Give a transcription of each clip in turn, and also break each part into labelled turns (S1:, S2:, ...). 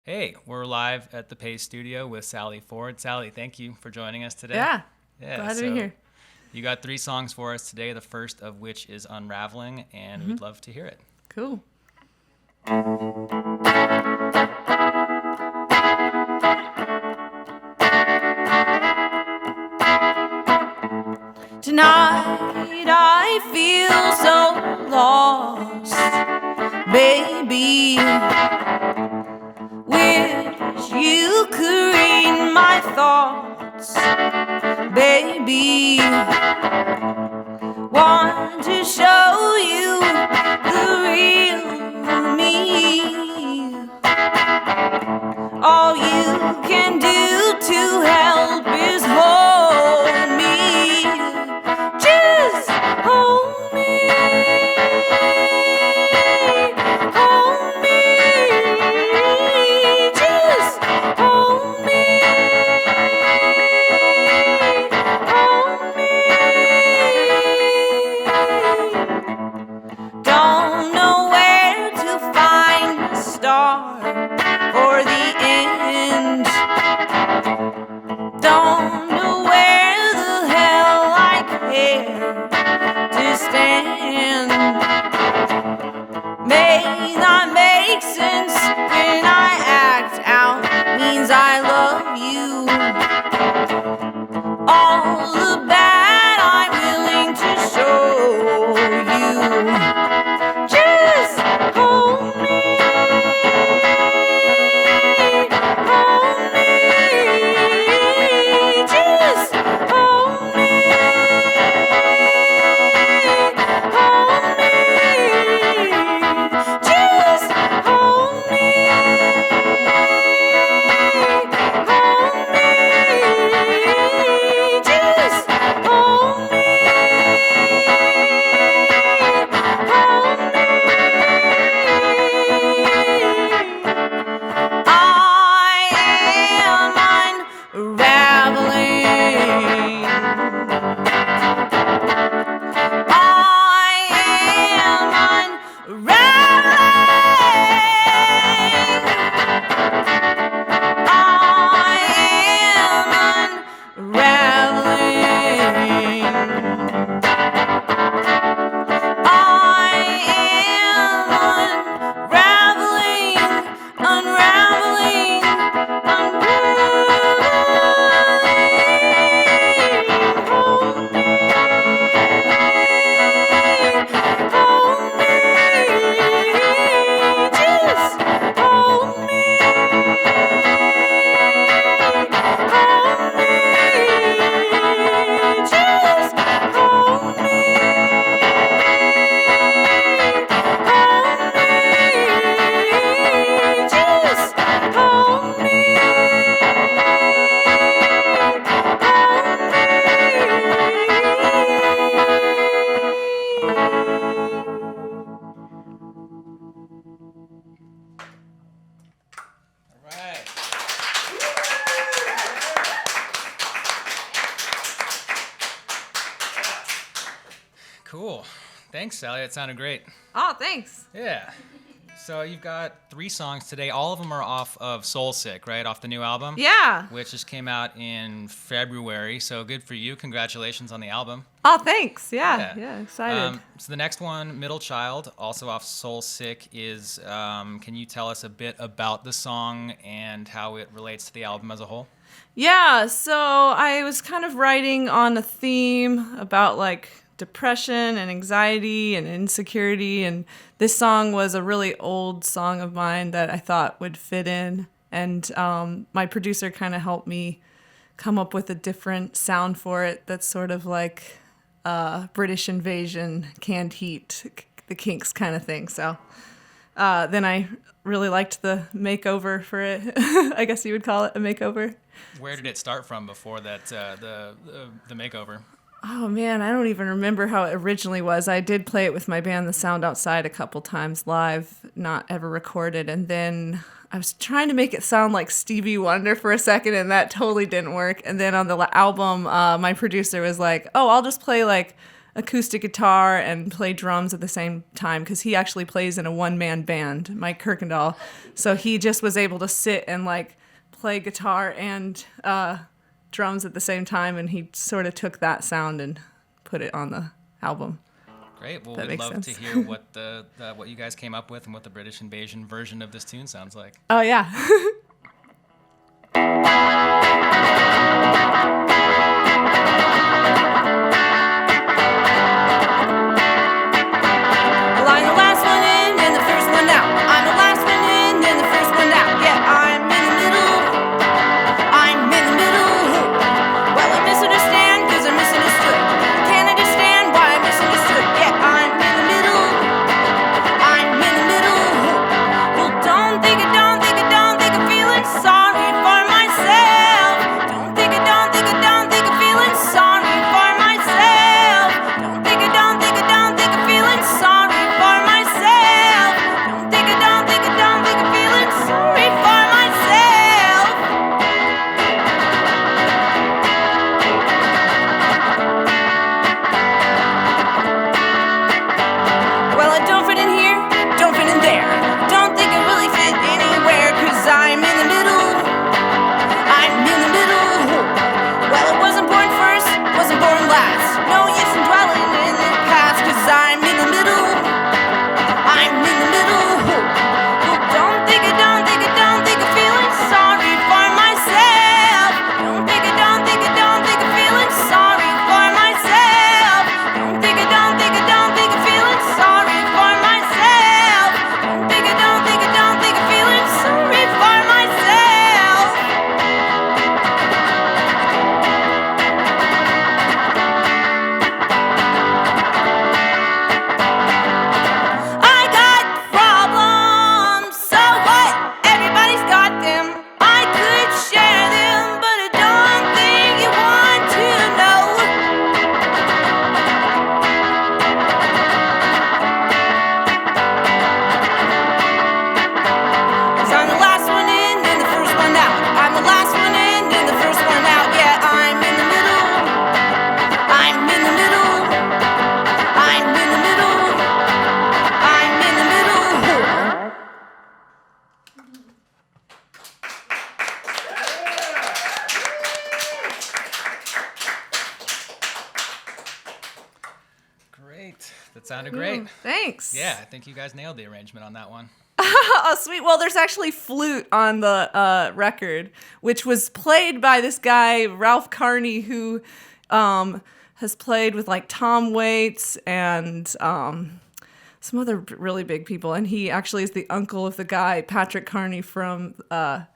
S1: Hey, we're live at the Pace Studio with Sallie Ford. Sallie, thank you for joining us today.
S2: Yeah,
S1: Yeah,
S2: glad to be
S1: so
S2: here.
S1: you got 3 songs for us today, the first of which is Unraveling, and we'd love to hear it.
S2: Cool. Tonight I feel so lost, baby. Wish you could read my thoughts, baby. Want to show you the real me. All you can do to help is hold me. Just hold me. Hold me. Just hold me. Hold me. Don't know where to find the start or the end. Don't know where the hell I care to stand. May not make sense when I act out, means I love you. All the bad I'm willing to show you. Just hold me. Hold me. Just hold me. Hold me. Just hold me. Hold me. Just hold me. I am unraveling. I am unraveling. I am unraveling. I am unraveling, unraveling, unraveling. Just hold me. Hold me. Just hold me. Just hold me.
S1: All right. Cool. Thanks, Sallie. That sounded great.
S2: Oh, thanks.
S1: Yeah. So you've got 3 songs today. All of them are off of Soul Sick, right? Off the new album?
S2: Yeah.
S1: Which just came out in February. So good for you. Congratulations on the album.
S2: Oh, thanks. Yeah, excited.
S1: So the next one, Middle Child, also off Soul Sick, is can you tell us a bit about the song and how it relates to the album as a whole?
S2: Yeah, so I was kind of writing on a theme about like depression and anxiety and insecurity, and this song was a really old song of mine that I thought would fit in, and my producer kind of helped me come up with a different sound for it that's sort of like British Invasion, Canned Heat, the Kinks kind of thing. So then I really liked the makeover for it. I guess you would call it a makeover.
S1: Where did it start from before that, the makeover?
S2: Oh man, I don't even remember how it originally was. I did play it with my band, The Sound Outside, a couple times live, not ever recorded. And then I was trying to make it sound like Stevie Wonder for a second, and that totally didn't work. And then on the album, my producer was like, "Oh, I'll just play like acoustic guitar and play drums at the same time because he actually plays in a one-man band, Mike Kirkendall. So he just was able to sit and like play guitar and drums at the same time, and he sort of took that sound and put it on the album.
S1: Great. Well,
S2: That
S1: we'd
S2: makes
S1: love
S2: sense.
S1: to hear what what you guys came up with and what the British Invasion version of this tune sounds like.
S2: Oh yeah. Well, I'm the last one in and the first one out. I'm the last one in and the first one out. Yeah, I'm in the middle. I'm in the middle. Well, I misunderstand because I'm misunderstood. Can't understand why I'm misunderstood. Yeah, I'm in the middle. I'm in the middle. Well, don't think I'm feeling sorry for myself. Don't think I'm feeling sorry for myself. Don't think I'm feeling sorry for myself. Don't think I'm feeling sorry for myself. Well, I don't fit in here, don't fit in there. Don't think I really fit anywhere, 'cause I'm in the middle. I'm in the middle. Well, I wasn't born first, wasn't born last. No use in dwelling in the past, 'cause I'm in the middle. I'm in the middle. Well, don't think I'm feeling sorry for myself. Don't think I'm feeling sorry for myself. Don't think I'm feeling sorry for myself. Don't think I'm feeling sorry for myself. I got problems, so what? Everybody's got them. I could share them, but I don't think you want to know. 'Cause I'm the last one in and the first one out. I'm the last one in and the first one out. Yeah, I'm in the middle. I'm in the middle. I'm in the middle. I'm in the middle.
S1: Great. That sounded great.
S2: Thanks.
S1: Yeah, I think you guys nailed the arrangement on that one.
S2: Oh, sweet. Well, there's actually flute on the record, which was played by this guy, Ralph Carney, who has played with like Tom Waits and some other really big people. And he actually is the uncle of the guy, Patrick Carney from the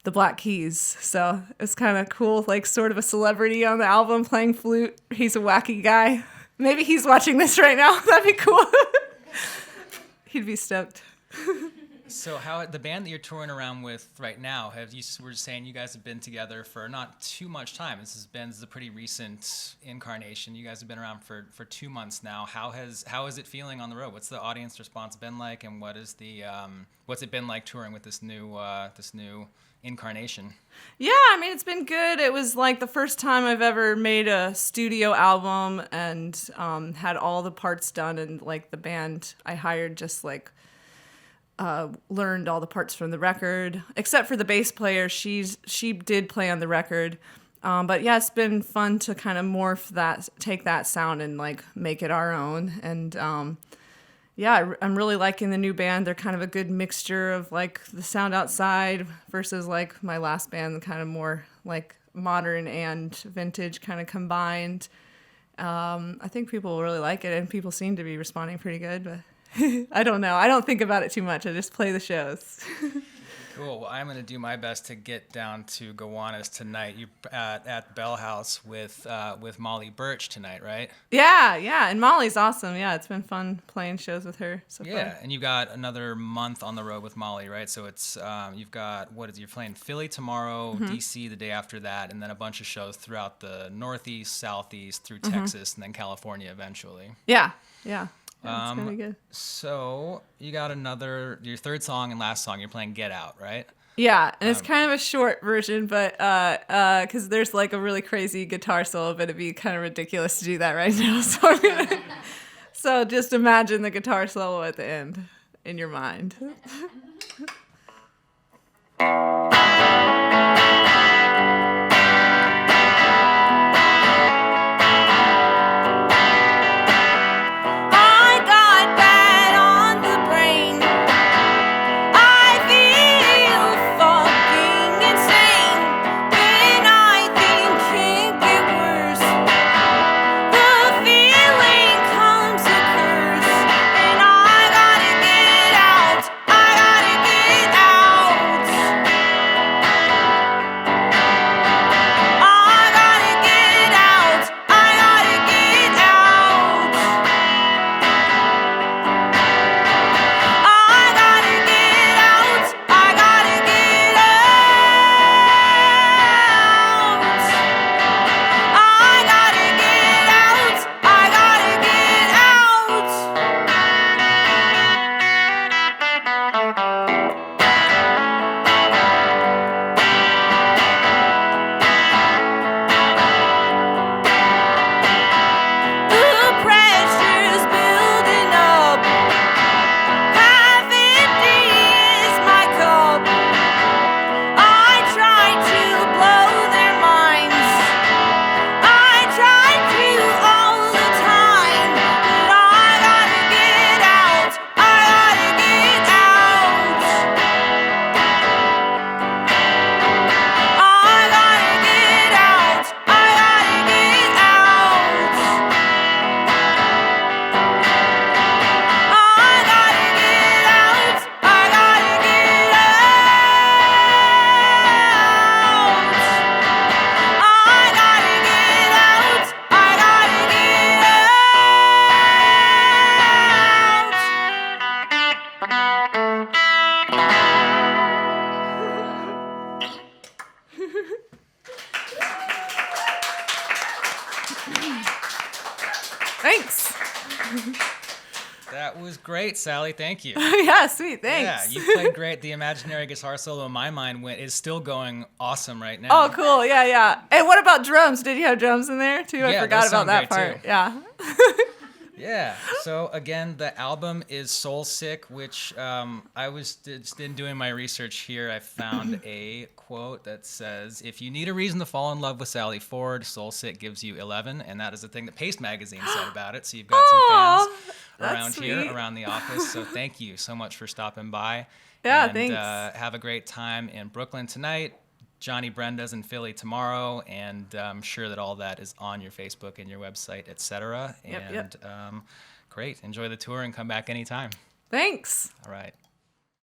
S2: Black Keys. So it's kind of cool, like sort of a celebrity on the album playing flute. He's a wacky guy. Maybe he's watching this right now. That'd be cool. He'd be stoked.
S1: So, how the band that you're touring around with right now, were just saying you guys have been together for not too much time. This is a pretty recent incarnation. You guys have been around for 2 months now. How is it feeling on the road? What's the audience response been like, and what's it been like touring with this new incarnation?
S2: Yeah, I mean, it's been good. It was like the first time I've ever made a studio album and had all the parts done, and like the band I hired just like learned all the parts from the record, except for the bass player. She did play on the record. But yeah, it's been fun to kind of take that sound and like make it our own. And yeah, I'm really liking the new band. They're kind of a good mixture of like the sound outside versus like my last band, kind of more like modern and vintage kind of combined. I think people will really like it, and people seem to be responding pretty good, but I don't know. I don't think about it too much. I just play the shows.
S1: Cool. Well, I'm going to do my best to get down to Gowanus tonight. You're at Bell House with Molly Birch tonight, right?
S2: Yeah. And Molly's awesome. Yeah, it's been fun playing shows with her so far.
S1: Yeah, and you've got another month on the road with Molly, right? So it's you've got you're playing Philly tomorrow, DC the day after that, and then a bunch of shows throughout the Northeast, Southeast, through Texas, and then California eventually.
S2: Yeah. It's gonna be good.
S1: So you got your third song and last song. You're playing "Get Out," right?
S2: Yeah, and it's kind of a short version, but because there's like a really crazy guitar solo, but it'd be kind of ridiculous to do that right now. So just imagine the guitar solo at the end in your mind. I got bad on the brain. I feel fucking insane. When I think can't get worse, the feeling comes a curse, and I gotta get out. I gotta get out. I gotta get out. I gotta get out. I gotta get out. I gotta get out. I gotta get out. I gotta get out. The pressure's building up. Half empty is my cup. I try to blow their minds. I try to all the time, but I gotta get out. I gotta get out. I gotta get out. I gotta get out. I gotta get out. I gotta get out. I gotta get out. I gotta get out. Thanks.
S1: That was great, Sallie. Thank you.
S2: Yeah, sweet. Thanks.
S1: Yeah, you played great. The imaginary guitar solo in my mind is still going awesome right now.
S2: Oh, cool. Yeah, yeah. And what about drums? Did you have drums in there too? I
S1: Yeah,
S2: forgot
S1: those
S2: about
S1: sound
S2: that
S1: great,
S2: part.
S1: too.
S2: Yeah.
S1: Yeah. So again, the album is Soul Sick, which I was just in doing my research here. I found a quote that says, "If you need a reason to fall in love with Sallie Ford, Soul Sick gives you 11," and that is the thing that Paste Magazine said about it. So you've got some
S2: Aw,
S1: fans
S2: that's
S1: around here,
S2: sweet.
S1: around the office. So thank you so much for stopping by.
S2: Yeah,
S1: and,
S2: thanks.
S1: Have a great time in Brooklyn tonight. Johnny Brenda's in Philly tomorrow, and I'm sure that all that is on your Facebook and your website, etc.
S2: Yep,
S1: And
S2: yep.
S1: great. Enjoy the tour and come back anytime.
S2: Thanks.
S1: All right.